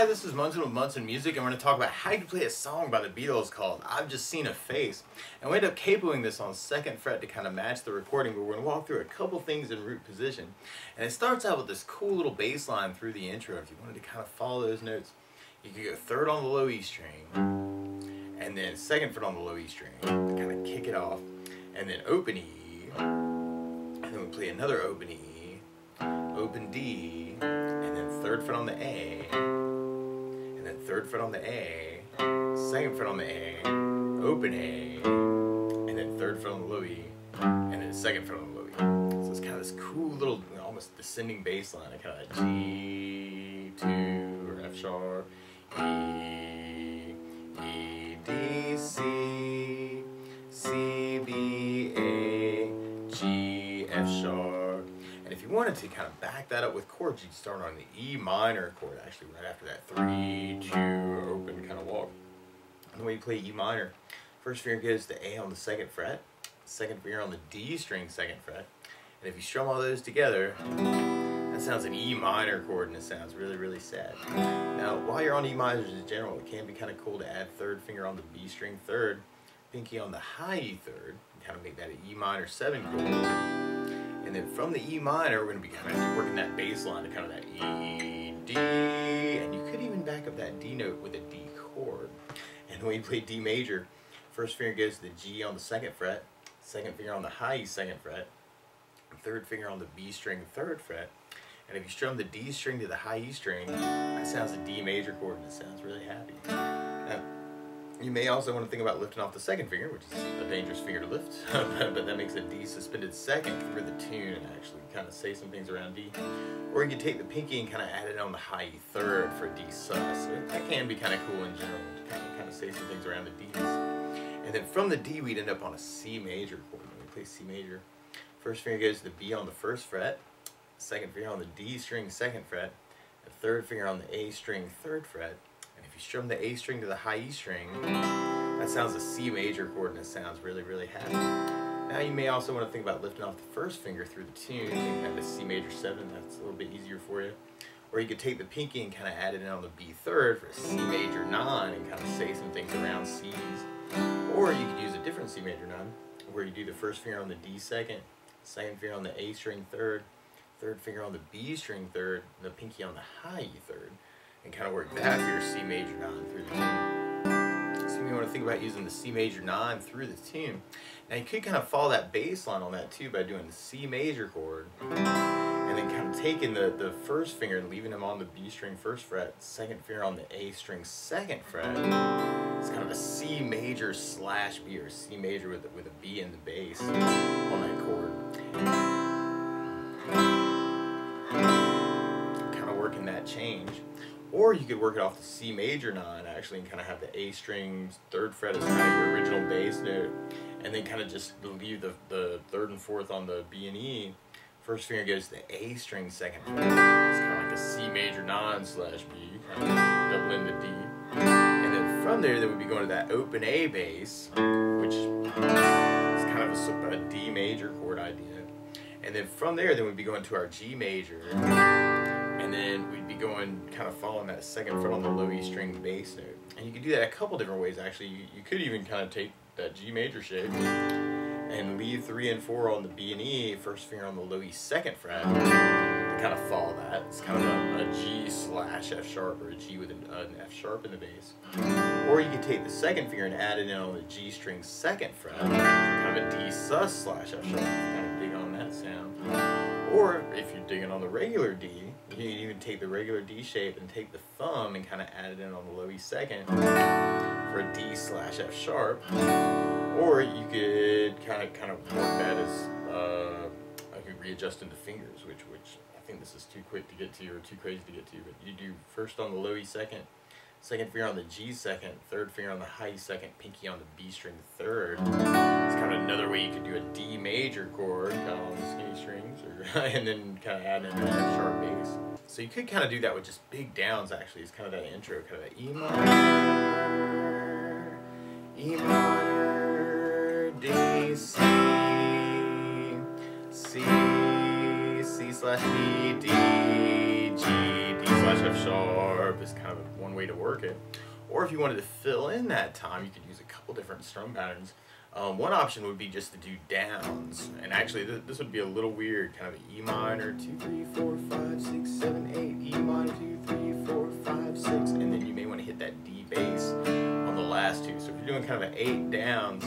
Hi, this is Munson with Munson Music, and we're going to talk about how you can play a song by the Beatles called I've Just Seen a Face. And we end up capoing this on 2nd fret to kind of match the recording, but we're going to walk through a couple things in root position. And it starts out with this cool little bass line through the intro. If you wanted to kind of follow those notes, you could go 3rd on the low E string, and then 2nd fret on the low E string to kind of kick it off, and then open E, and then we play another open E, open D, and then 3rd fret on the A, and then 3rd fret on the A, 2nd fret on the A, open A, and then 3rd fret on the low E, and then 2nd fret on the low E. So it's kind of this cool little, almost descending bass line, kind of like G, 2, or F sharp, E, E, D, C, C, B, A, G, F sharp. And if you wanted to kind of back that up with chords, you'd start on the E minor chord, actually right after that 3, 2, open kind of walk. And the way you play E minor, first finger goes to A on the 2nd fret, 2nd finger on the D string 2nd fret, and if you strum all those together, that sounds an E minor chord, and it sounds really, really sad. Now, while you're on E minors in general, it can be kind of cool to add 3rd finger on the B string 3rd, pinky on the high E 3rd, and kind of make that an E minor 7 chord. And then from the E minor, we're going to be kind of working that bass line to kind of that E, D, and you could even back up that D note with a D chord. And when you play D major, first finger goes to the G on the 2nd fret, 2nd finger on the high E 2nd fret, 3rd finger on the B string 3rd fret, and if you strum the D string to the high E string, that sounds a D major chord, and it sounds really happy. Now, you may also want to think about lifting off the 2nd finger, which is a dangerous finger to lift, but that makes a D suspended 2nd through the tune and actually kind of say some things around D. Or you could take the pinky and kind of add it on the high E 3rd for D sus. So that can be kind of cool in general to kind of say some things around the Ds. And then from the D, we'd end up on a C major chord. When we play C major, first finger goes to the B on the 1st fret, 2nd finger on the D string 2nd fret, and 3rd finger on the A string 3rd fret. And if you strum the A string to the high E string, that sounds a C major chord, and it sounds really, really happy. Now you may also want to think about lifting off the 1st finger through the tune and kind of a C major 7. That's a little bit easier for you. Or you could take the pinky and kind of add it in on the B 3rd for a C major 9 and kind of say some things around C's. Or you could use a different C major 9 where you do the 1st finger on the D 2nd, 2nd finger on the A string 3rd, 3rd finger on the B string 3rd, and the pinky on the high E 3rd, and kind of work that for your C major 9 through the tune. So you want to think about using the C major 9 through the tune. Now you could kind of follow that bass line on that too by doing the C major chord, and then kind of taking the 1st finger and leaving them on the B string 1st fret, 2nd finger on the A string 2nd fret. It's kind of a C major slash B, or C major with a B in the bass on that chord. Kind of working that change. Or you could work it off the C major 9 actually and kind of have the A string 3rd fret as kind of your original bass note, and then kind of just leave the 3rd and 4th on the B and E. First finger goes to the A string 2nd fret. It's kind of like a C major 9 slash B, kind of doubling the D. And then from there, we'd be going to that open A bass, which is kind of a D major chord idea. And then from there, we'd be going to our G major. And then we'd be going kind of following that 2nd fret on the low E string bass note. And you could do that a couple different ways actually. You could even kind of take that G major shape and leave 3 and 4 on the B and E, 1st finger on the low E 2nd fret, to kind of follow that. It's kind of a G slash F sharp, or a G with an F sharp in the bass. Or you could take the 2nd finger and add it in on the G string 2nd fret, kind of a D sus slash F sharp, kind of dig on that sound. Or if you're digging on the regular D, you can even take the regular D shape and take the thumb and kind of add it in on the low E 2nd for a D slash F sharp. Or you could kind of work that as I could readjust into fingers, which I think this is too quick to get to or too crazy to get to. But you do 1st on the low E 2nd, 2nd finger on the G 2nd, 3rd finger on the high E 2nd, pinky on the B string 3rd. It's kind of another way you could do a D major chord, kind of on the skinny strings, and then kind of add in an F sharp bass. So you could kind of do that with just big downs actually. It's kind of that intro, kind of that E minor, D, C, C, C slash B, D, G, D slash slash F sharp is kind of one way to work it. Or if you wanted to fill in that time, you could use a couple different strum patterns. One option would be just to do downs, and actually this would be a little weird, kind of E minor, 2, 3, 4, 5, 6, 7, 8, E minor, 2, 3, 4, 5, 6, and then you may want to hit that D bass on the last two. So if you're doing kind of an 8 downs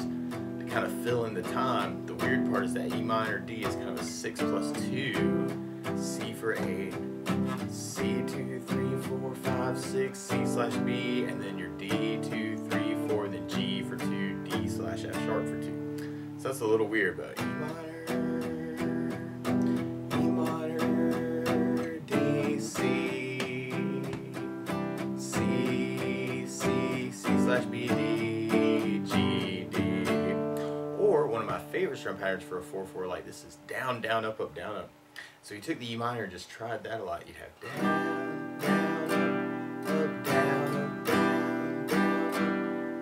to kind of fill in the time, the weird part is that E minor D is kind of a 6 plus 2, C for 8, C 2, 3, 4, 5, 6, C slash B, and then your D 2, 3, 4, then G for 2, D slash F sharp for 2. So that's a little weird, but E minor, D, C, C, C, C slash B, D, G, D. Or one of my favorite strum patterns for a 4/4 like this is down, down, up, up, down, up. So you took the E minor and just tried that a lot. You'd have down, down, up, down,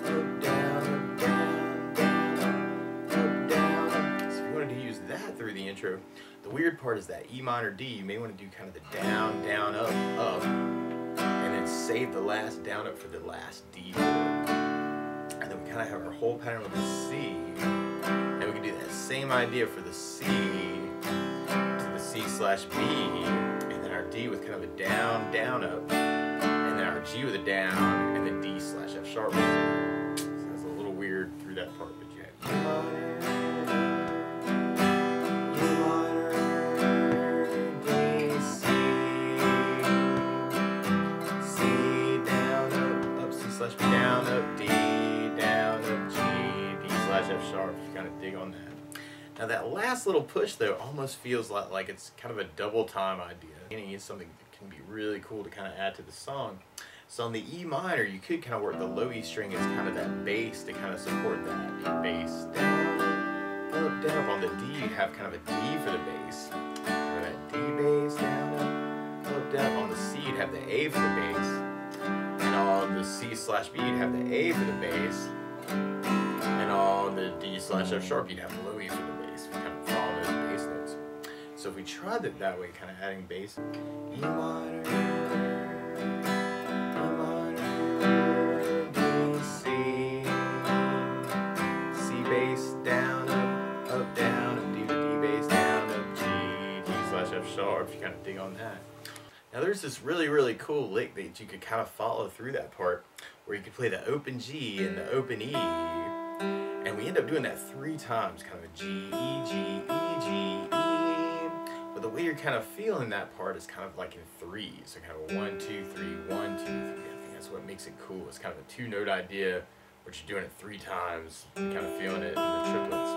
up, down, up, down. So if you wanted to use that through the intro, the weird part is that E minor D, you may want to do kind of the down, down, up, up, and then save the last down, up for the last D chord. And then we kind of have our whole pattern with the C, and we can do that same idea for the C, C slash B, and then our D with kind of a down, down, up, and then our G with a down, and then D slash F sharp. So that's a little weird through that part, but you have E minor, D, C, C, down, up, C slash B, down, up, D, down, up, G, D slash F sharp. You kind of dig on that. Now that last little push though almost feels like it's kind of a double time idea. It's something that can be really cool to kind of add to the song. So on the E minor, you could kind of work the low E string as kind of that bass to kind of support that bass. Down, up, down. On the D, you'd have kind of a D for the bass. Or that D bass, down, up, down. On the C, you'd have the A for the bass. And on the C slash B, you'd have the A for the bass. And on the D slash F sharp, you'd have the low E for the bass. We kind of follow those bass notes. So if we tried it that way, kind of adding bass, E minor, D, C, C bass, down, up, down, and D to D bass, down, up, G, D slash F sharp. You kind of dig on that. Now there's this really, really cool lick that you could kind of follow through that part, where you could play the open G and the open E. And we end up doing that 3 times, kind of a G, E, G, E, G, E. But the way you're kind of feeling that part is kind of like in 3s. So kind of a 1, 2, 3, 1, 2, 3. I think that's what makes it cool. It's kind of a 2-note idea, but you're doing it 3 times, kind of feeling it in the triplets.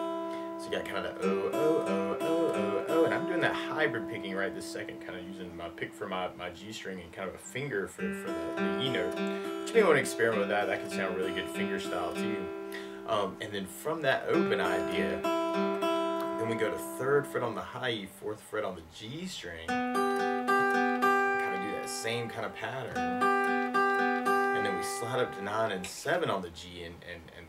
So you got kind of the O, O, O, O, O, O. And I'm doing that hybrid picking right this second, kind of using my pick for my G string and kind of a finger for the E note. But you may want to experiment with that. That could sound really good finger style too. And then from that open idea, then we go to 3rd fret on the high E, 4th fret on the G string, kind of do that same kind of pattern, and then we slide up to 9 and 7 on the G and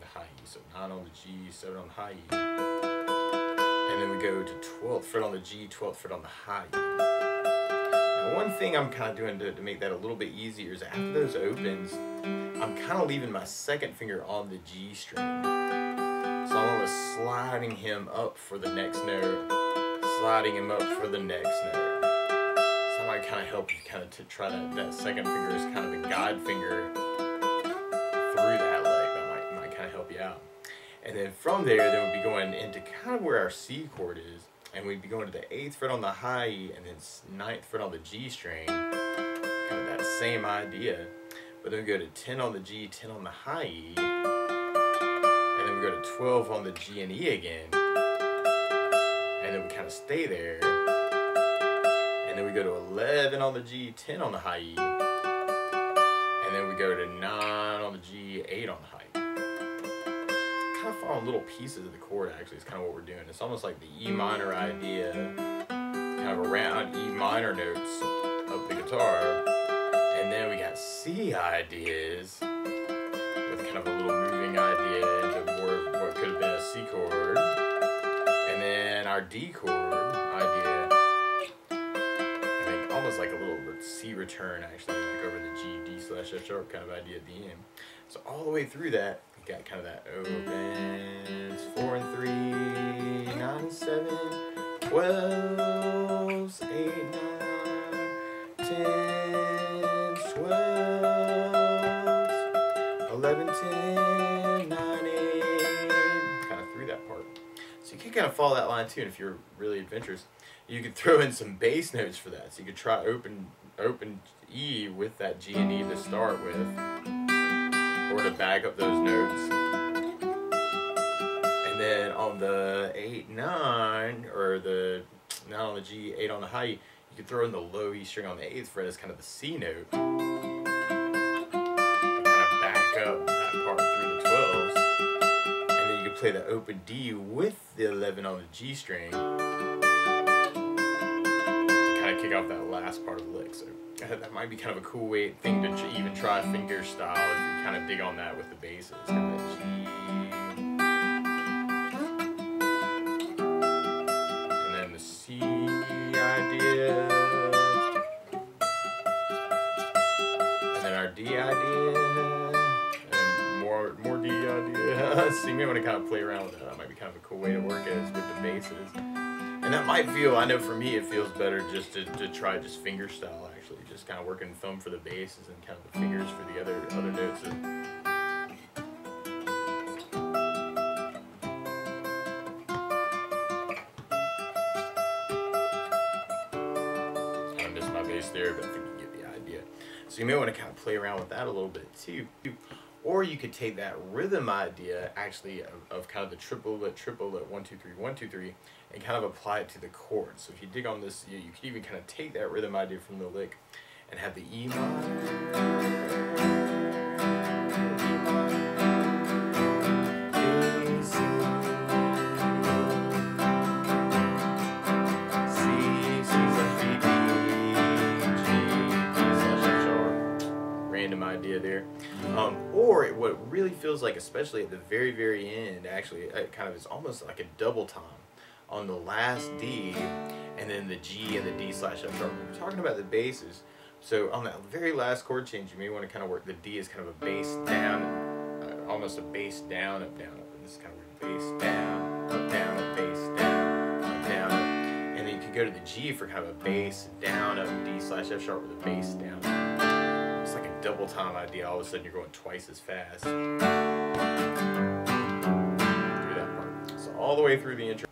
the high E, so 9 on the G, 7 on the high E, and then we go to 12th fret on the G, 12th fret on the high E. Now one thing I'm kind of doing to make that a little bit easier is after those opens, I'm kind of leaving my 2nd finger on the G string. So I'm almost sliding him up for the next note, sliding him up for the next note. So I might kind of help you kind of to try that 2nd finger as kind of a guide finger through that leg. That might kind of help you out. And then from there, then we'd be going into kind of where our C chord is, and we'd be going to the 8th fret on the high E and then 9th fret on the G string, kind of that same idea. But then we go to 10 on the G, 10 on the high E, and then we go to 12 on the G and E again, and then we kind of stay there, and then we go to 11 on the G, 10 on the high E, and then we go to 9 on the G, 8 on the high E. Kind of following little pieces of the chord actually is kind of what we're doing. It's almost like the E minor idea, kind of around E minor notes of the guitar. And then we got C ideas with kind of a little moving idea into more of what could have been a C chord. And then our D chord idea. I think almost like a little C return actually, like over the G, D slash F sharp kind of idea at the end. So all the way through that, you got kind of that opens 4 and 3, 9 and 7, 12s, 8, 9, 10s, 12s, 11, 10, 9, 8, kind of through that part. So you can kind of follow that line too, and if you're really adventurous, you could throw in some bass notes for that. So you could try open E with that G and E to start with, or to back up those notes. And then on the 8, 9, or the 9 on the G, 8 on the high, you could throw in the low E string on the 8th fret as kind of the C note. And kind of back up that part through the 12s. And then you could play the open D with the 11 on the G string, kick off that last part of the lick. So that might be kind of a cool thing to even try finger style if you kind of dig on that with the basses. Kind of G, and then the C idea, and then our D idea, and more D idea. So you may want to kind of play around with that. That might be kind of a cool way to work it, is with the basses. And that might feel, I know for me it feels better just to try just finger style actually, just kind of working thumb for the basses and kind of the fingers for the other notes. I missed my bass there, but I think you get the idea. So you may want to kind of play around with that a little bit too. Or you could take that rhythm idea actually of kind of the triplet, 1, 2, 3, 1, 2, 3, and kind of apply it to the chords. So if you dig on this, you could even kind of take that rhythm idea from the lick and have the E minor, A, C, C/B, D, G, D/F sharp. Random idea there. Or what really feels like, especially at the very, very end, actually, it kind of is almost like a double time on the last D, and then the G and the D/F sharp. We're talking about the basses. So on that very last chord change, you may want to kind of work the D as kind of a bass down, almost a bass down, up, down, up. And this is kind of weird. Bass down, up, bass down, up, down, up. And then you could go to the G for kind of a bass down, up, D/F sharp with a bass down. It's like a double time idea. All of a sudden you're going twice as fast through that part. So all the way through the intro.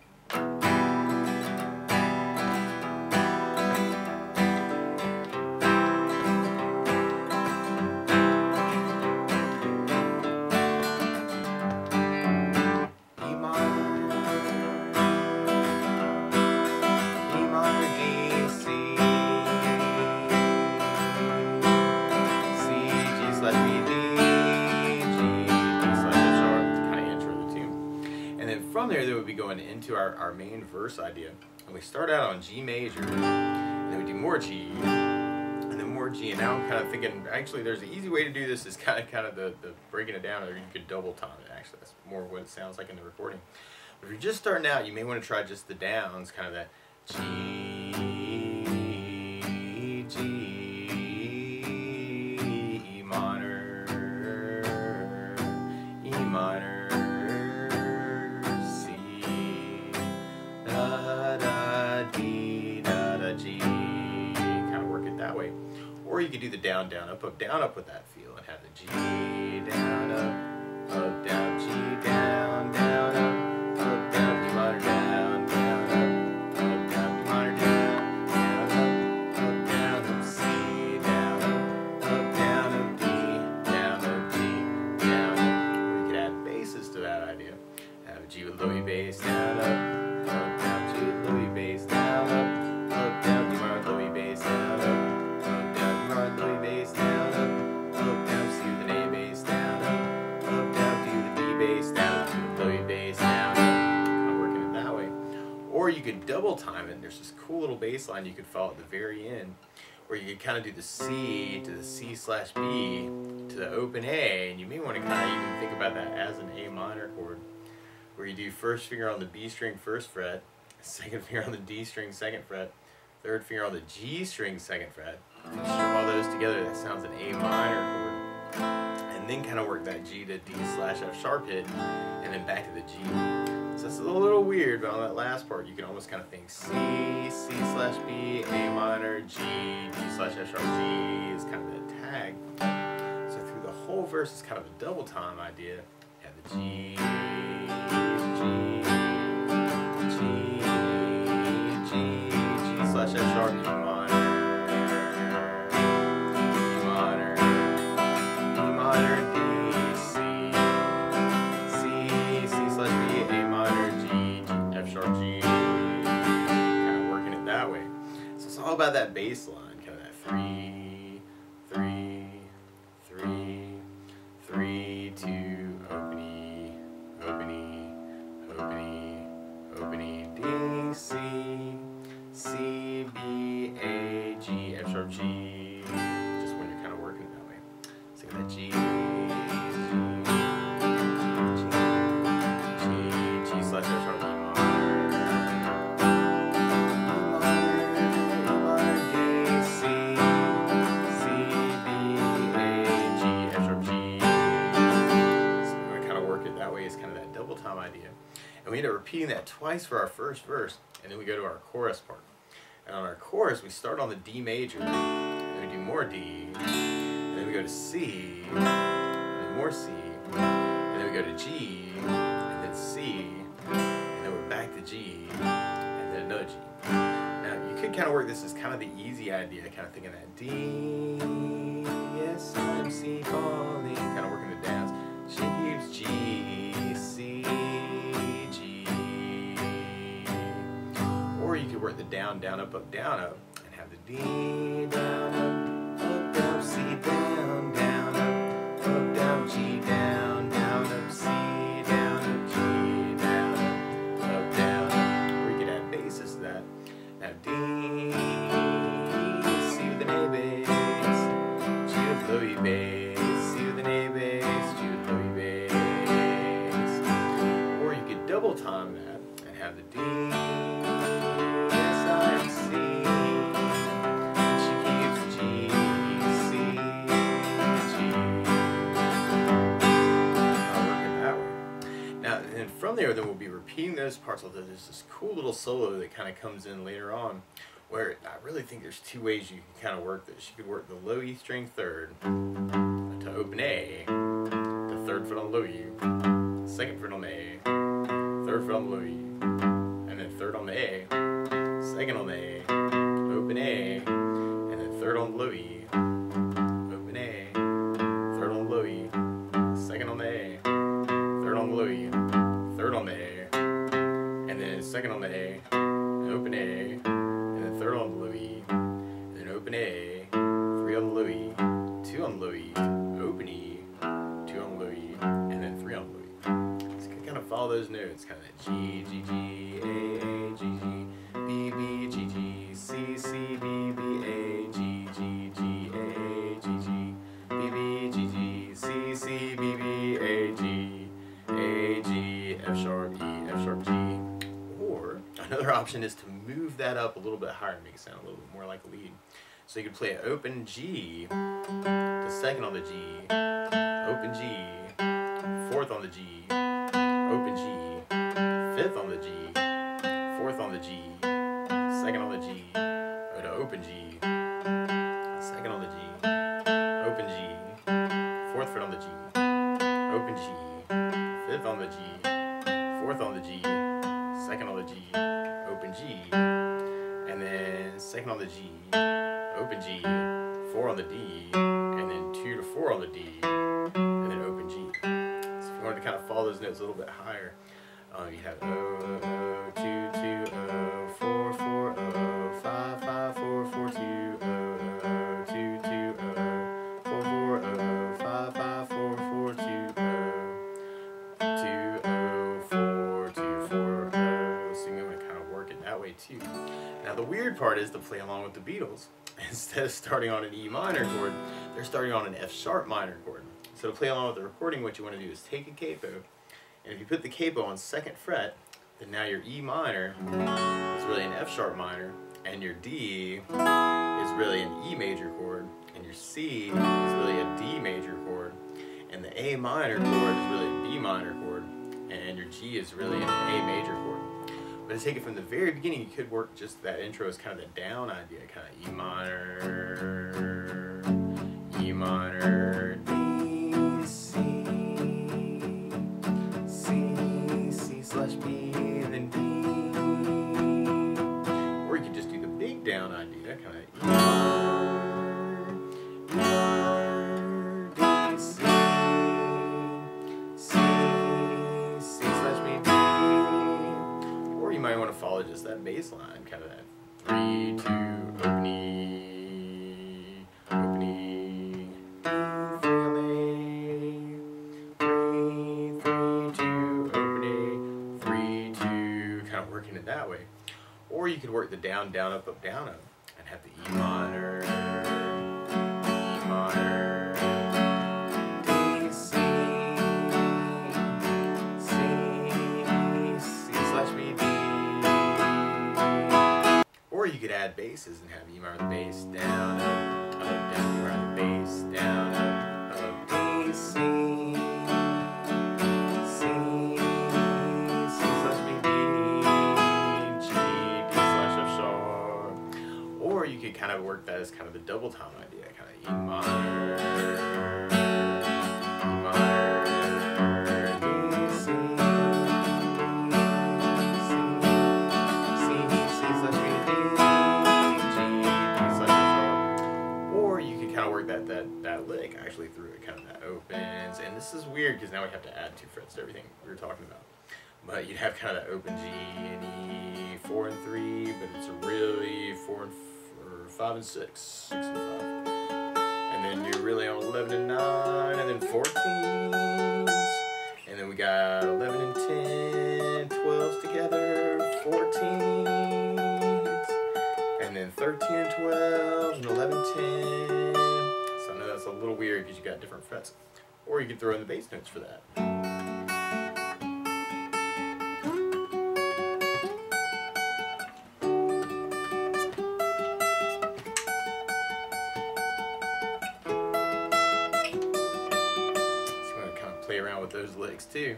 From there, would be going into our main verse idea. And we start out on G major, and then we do more G, and then more G. And now I'm kind of thinking, actually, there's an easy way to do this, is kind of the breaking it down, or you could double time it, actually. That's more what it sounds like in the recording. But if you're just starting out, you may want to try just the downs, kind of that G, G, E minor, E minor, or you could do the down, down, up with that feel, and have the G, down, up, down, G, down, down, up, down, E minor, down, down, up, down, E minor, down, down, up, C, down, up, D, down, G, down, up. Or you could add basses to that idea. Have a G with low E bass, down, up, down, G with low E bass, down, up, down, E minor, low E bass, down, up, low E bass, down, up, down, C with an A bass, down, up, down, D with a D bass, down, to the low E bass, down, up. Kind of working it that way. Or you could double time it. There's this cool little bass line you could follow at the very end, where you could kind of do the C to the C/B to the open A, and you may want to kind of even think about that as an A minor chord, where you do first finger on the B string, 1st fret, second finger on the D string, 2nd fret, third finger on the G string, second fret. If you strum all those together, that sounds an A minor chord. And then kind of work that G to D/F sharp hit, and then back to the G. So it's a little weird, but on that last part, you can almost kind of think C, C/B, A minor, G, D/F sharp, G is kind of that tag. So through the whole verse, it's kind of a double time idea. You have the G, G/F sharp, E minor, E minor, D, C/B, A minor, G, F sharp, G, kind of working it that way. So it's all about that bass line, kind of that 3, 3, 3, 3, 2, open E, open E, open E, open E, D, C, C, B, A, G, F sharp, G, just when you're kind of working it that way. So you got that G, G/F sharp, E minor, D, C, B, A, G, F sharp, G. So we're going to kind of work it that way. It's kind of that double time idea. And we end up repeating that twice for our first verse, and then we go to our chorus part. And on our chorus, we start on the D major, and then we do more D, and then we go to C, and then more C, and then we go to G, and then C, and then we're back to G, and then another G. Now, you could kind of work this as kind of the easy idea, kind of thinking that D, yes, I'm C falling, kind of working the downs. She keeps G, C, G. Or you could work the down, down, up, and have the D, down, up, C, down, up, down, G, down, up, C, down, up, G, down, up, down. Or you could add basses to that. Now D, C with an A bass, G with low E bass, C with an A bass, G with low E bass. Or you could double time that and have the D, from there, then we'll be repeating those parts, although there's this cool little solo that kind of comes in later on, where I really think there's two ways you can kind of work this. You could work the low E string third to open A, the third fret on low E, second fret on the A, third fret on the low E, and then third on the A, second on the A, open A, and then third on the low E, open A, third on the low E, second on the A, third on the low E, third on the A, and then second on the A, and open A, and then third on the low E, and then open A, three on the low E, two on the low E, open E, two on the low E, and then three on the low E. So you can kind of follow those notes, kind of that G, G, G, A, G, G, B, B, G, G, C, C, B, B, A, G, G, G, A, G, G, B, B, G, G, C, C, B, B, A, G, A, G, F sharp, E, F sharp, G. Or another option is to move that up a little bit higher and make it sound a little bit more like a lead. So you could play an open G, the second on the G, open G, fourth on the G, open G, fifth on the G, fourth on the G, second on the G, or to open G, second on the G, open G, fourth fret on the G, open G, fifth on the G, fourth on the G, second on the G, open G, and then second on the G, open G, four on the D, and then 2 to 4 on the D, and then open G. So if you wanted to kind of follow those notes a little bit higher, you have O, O, 2, 2, O, 4, 4, O, 5, 5, 4, 4, 2, O, 2, 2, O, 4, 4, O, 5, 5, 4, 4, 2, O, 2, O, 4, 2, 4, O. So you're going to kind of work it that way too. Now the weird part is to play along with the Beatles. Instead of starting on an E minor chord, they're starting on an F sharp minor chord. So to play along with the recording, what you want to do is take a capo, and if you put the capo on second fret, then now your E minor is really an F sharp minor, and your D is really an E major chord, and your C is really a D major chord, and the A minor chord is really a B minor chord, and your G is really an A major chord. But to take it from the very beginning, you could work just that intro as kind of the down idea, kind of E minor, D, C, C/B, and then D. Or you could just do the big down idea, kind of E minor, D, C/B, D. Or you might want to follow just that bass line, kind of that 3, 2, open E, open E, D, 3 on the A, 3, 2, open A, 3, 2, kind of working it that way. Or you could work the down, down, up, down, up, and have the E minor, D, C, C/B, D. Or you could add basses and have E minor the bass, down, up, down, E minor the bass, down, up, D, C, C/B, D, G, D/F sharp. Or you could kind of work that as kind of the double time idea, kind of E minor, D, C, C/B, D, G, D/F sharp. Or you could kind of work that lick actually through it, kind of that opens. And this is weird because now we have to add 2 frets to everything we were talking about. But you'd have kind of that open G and E, 4 and 3, but it's really 4 and 5 and 6, 6 and 5. And then you're really on 11 and 9, and then 14s. And then we got 11 and 10, 12s together, 14s. And then 13 and 12, and 11, 10. So I know that's a little weird because you got different frets. Or you could throw in the bass notes for that. Play around with those licks too.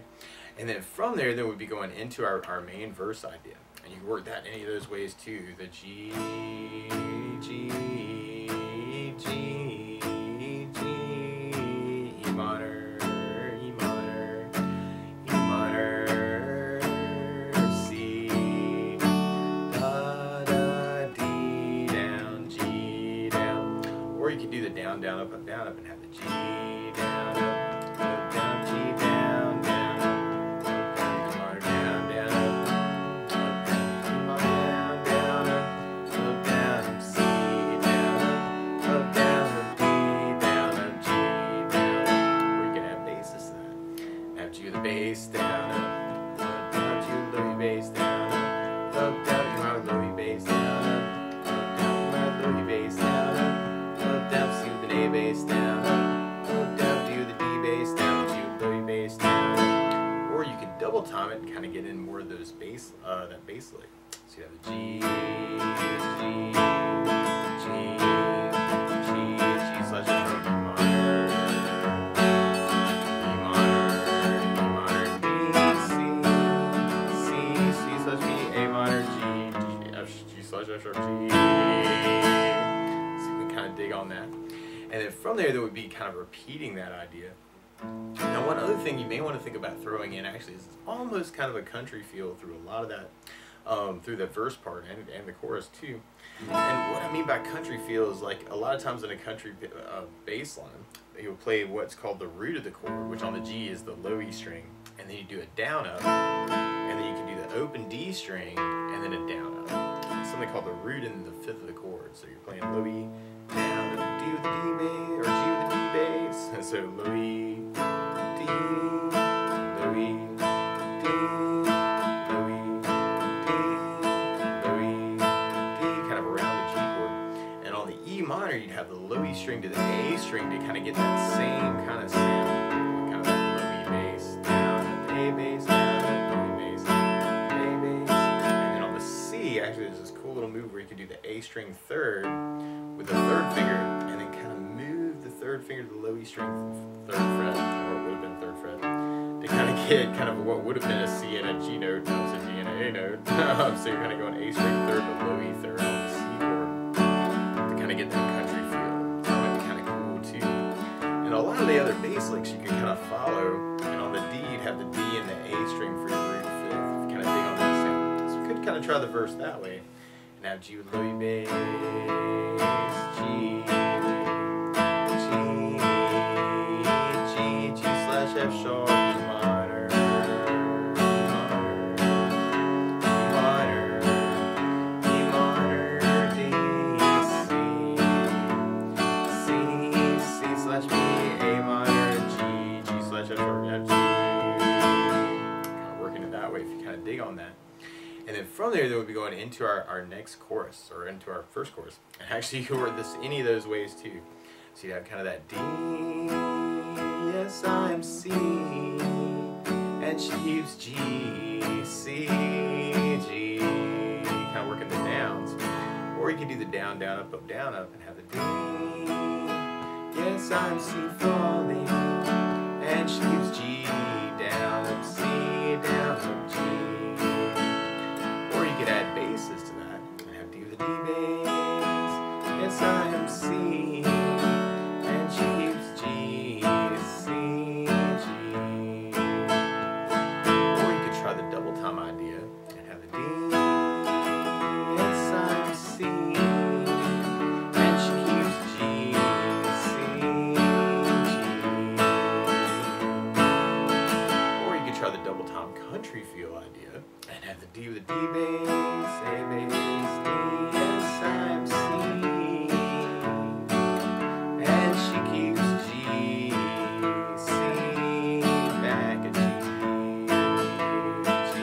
And then from there, then we'd be going into our main verse idea. And you can work that in any of those ways too. The G, G, G, G, E minor, E minor, E minor, C, da, da, D down, G down. Or you could do the down, down, up, and have the G down, up. Bass down, up, down, G, low, bass down, up, down, E minor, low, bass down, up, down, E minor, low, bass down, up, down, C with an A bass down, up, down, D with a D bass down, G with low, bass down. Or you can double time it and kind of get in more of those bass, that bass lick. So you have the G, G/F sharp, E minor. G/F sharp, G. So you can kind of dig on that. And then from there would be kind of repeating that idea. Now one other thing you may want to think about throwing in actually is it's almost kind of a country feel through a lot of that, through the verse part and the chorus too. And what I mean by country feel is like a lot of times in a country bass line, you'll play what's called the root of the chord, which on the G is the low E string, and then you do a down up, and then you can do the open D string, and then a down up. It's something called the root and the fifth of the chord. So you're playing low E, down, D with the D bass, or G with the D bass, and so low E, D, low E, D, low E, D, low E, D, kind of around the G chord. And on the E minor, you'd have the low E string to the A string to kind of get that same kind of sound. Kind of that low E bass, down, A bass, down, low E bass, A bass. And then on the C, actually there's this cool little move where you can do the A string third with the third finger, and then kind of move the third finger to the low E string third fret, or it would have been third fret, to kind of get kind of what would have been a C and a G note. Now it's a D and a A note. So you're kind of going A string third to low E third on the C chord to kind of get that country feel. So it might be kind of cool too. And a lot of the other bass licks you can kind of follow, and on the D you'd have the D and the A string for your root fifth. Kind of dig on that sound. So we could kind of try the verse that way. And have G with low E bass, G, G, G slash F sharp, E minor, E minor, D, C slash B, A minor, G slash F sharp, F, G. Kind of working it that way if you kind of dig on that. And then from there, we'll be going into our next chorus, or into our first chorus. And actually, you can word this any of those ways too. So you have kind of that D, yes, I'm C, and she keeps G, C, G, kind of working the downs. Or you can do the down, down, up, down, up, and have the D, yes, I'm C falling, and she keeps G, down, up, C, down, up, G. You could add basses to that and have D with a D bass, yes I am C, and she keeps G, C, G. Or you could try the double time idea and have the D, yes I am C, and she keeps G, C, G. Or you could try the double time country feel idea and have the D with a D bass, A bass, D, yes I'm C, and she keeps G, C, back at G, G.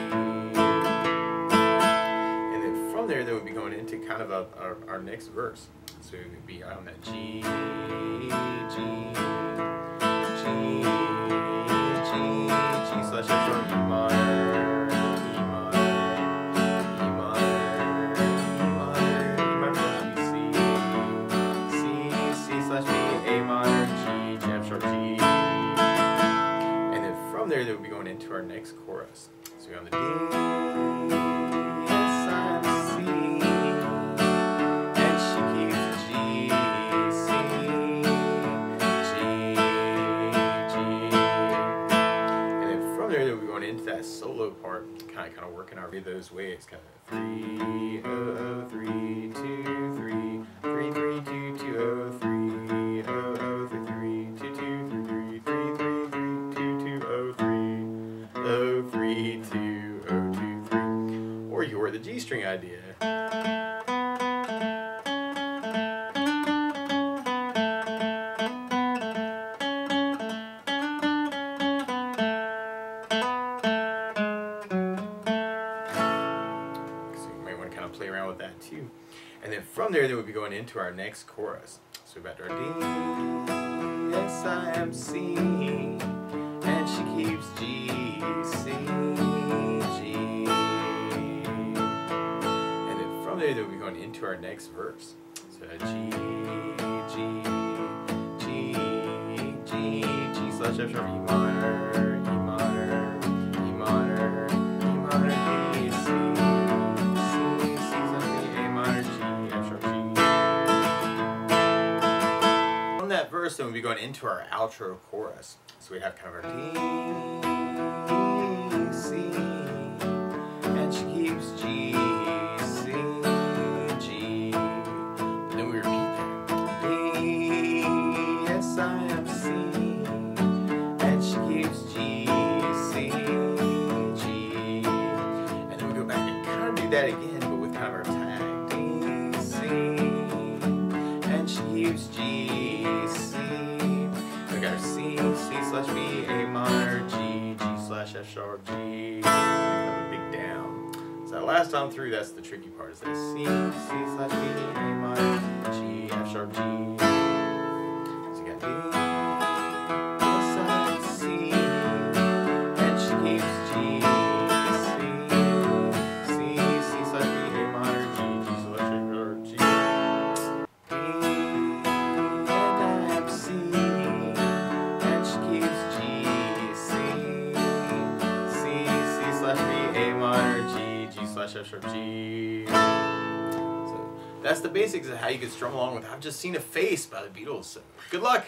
And then from there, we'll be going into kind of our next verse. So it would be on that G, G, G, G, G slash F sharp, E minor. There we'll be going into our next chorus. So we're on the D, yes I'm C, and she keeps G, C, G, G. And then from there we'll be going into that solo part, kind of working our way those ways, kind of 3, 0, 3, 2, 3, 3, 3, 2, 2, 0, 3, 0, 3, 3, 2, 2, 3, 3, 3, 2, 2, 0, 3, 2, 0, 2, 3. Or you were the G string idea. So you might want to kind of play around with that too. And then from there, we'll be going into our next chorus. So we're about to our D, yes I am C, and she keeps G, C, G. And then from there, we'll be going into our next verse. So G, G, G, G, G slash F sharp, E minor, E minor, E minor, E minor, D, C, C, C slash B, A minor, G, F sharp, G. From that verse, then we'll be going into our outro chorus. So we have kind of our D, C, and she keeps G, C, G. And then we repeat that. D, yes I am C, and she keeps G, C, G. And then we go back and kind of do that again, but with kind of our tag. D, C, and she keeps G, C. We got our C, C slash B, A minor, G, G slash F sharp, G, kind of a big down. So that last time through, that's the tricky part, is that C, C slash B, A minor, G, F sharp, G. So you got D, yes I C, and she keeps G, C, C, C slash B, A minor, G, G slash F sharp G. So that's the basics of how you can strum along with I've Just Seen a Face by the Beatles. So good luck!